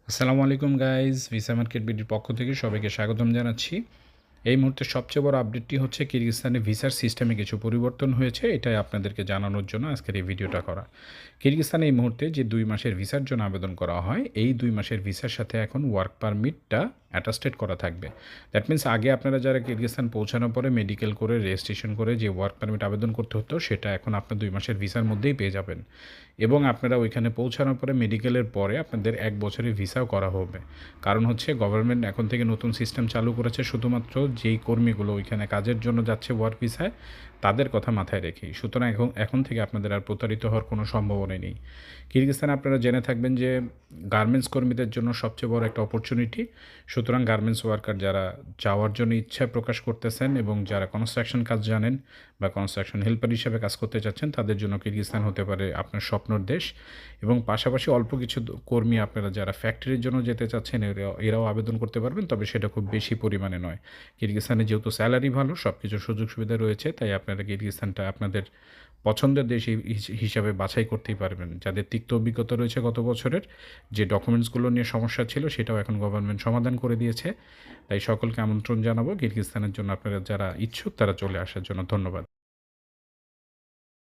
আসসালামু আলাইকুম guys, visa market বিডির পক্ষ থেকে সবাইকে স্বাগতম জানাচ্ছি। এই মুহূর্তে সবচেয়ে বড় আপডেটটি হচ্ছে কিরগিজস্তানে ভিসার সিস্টেমে কিছু পরিবর্তন হয়েছে। এটাই আপনাদেরকে জানানোর জন্য আজকের এই ভিডিওটা করা। কিরগিজস্তানে এই মুহূর্তে যে 2 মাসের ভিসার জন্য আবেদন করা হয়, এই 2 মাসের ভিসার সাথে এখন ওয়ার্ক পারমিটটা অ্যাটাস্টেড করা থাকবে। দ্যাট মিন্স আগে আপনারা যারা কিরগিজস্তান পৌঁছানোর পরে মেডিকেল করে রেজিস্ট্রেশন করে যে ওয়ার্ক পারমিট আবেদন করতে হতো, সেটা এখন আপনার 2 মাসের ভিসার মধ্যেই পেয়ে যাবেন। এবং আপনারা ওইখানে পৌঁছানোর পরে মেডিকেলের পরে আপনাদের 1 বছরের ভিসাও করা হবে। কারণ হচ্ছে গভর্নমেন্ট এখন থেকে নতুন সিস্টেম চালু করেছে শুধুমাত্র যেই কর্মীগুলো ওইখানে কাজের জন্য যাচ্ছে ওয়ার্ক ভিসায়, তাদের কথা মাথায় রেখেই। সুতরাং এখন থেকে আপনাদের আর প্রতারিত হওয়ার কোনো সম্ভাবনাই নেই। কিরগিজস্তানে আপনারা জেনে থাকবেন যে গার্মেন্টস কর্মীদের জন্য সবচেয়ে বড় একটা অপরচুনিটি। সুতরাং গার্মেন্টস ওয়ার্কার যারা যাওয়ার জন্য ইচ্ছা প্রকাশ করতেছেন এবং যারা কনস্ট্রাকশন কাজ জানেন বা কনস্ট্রাকশন হেল্পার হিসেবে কাজ করতে চাচ্ছেন, তাদের জন্য কিরগিজস্তান হতে পারে আপনার স্বপ্নর দেশ। এবং পাশাপাশি অল্প কিছু কর্মী আপনারা যারা ফ্যাক্টরির জন্য যেতে চাচ্ছেন, এরাও আবেদন করতে পারবেন, তবে সেটা খুব বেশি পরিমাণে নয়। কিরগিজস্তানে যেহেতু স্যালারি ভালো, সব কিছু সুযোগ সুবিধা রয়েছে, তাই আপনারা কিরগিজস্তানটা আপনাদের পছন্দের দেশ হিসাবে বাছাই করতেই পারবেন। যাদের তিক্ত অভিজ্ঞতা রয়েছে গত বছরের, যে ডকুমেন্টসগুলো নিয়ে সমস্যা ছিল সেটাও এখন গভর্নমেন্ট সমাধান করে দিয়েছে। তাই সকলকে আমন্ত্রণ জানাবো কিরগিজস্তানের জন্য, আপনারা যারা ইচ্ছুক তারা চলে আসার জন্য। ধন্যবাদ।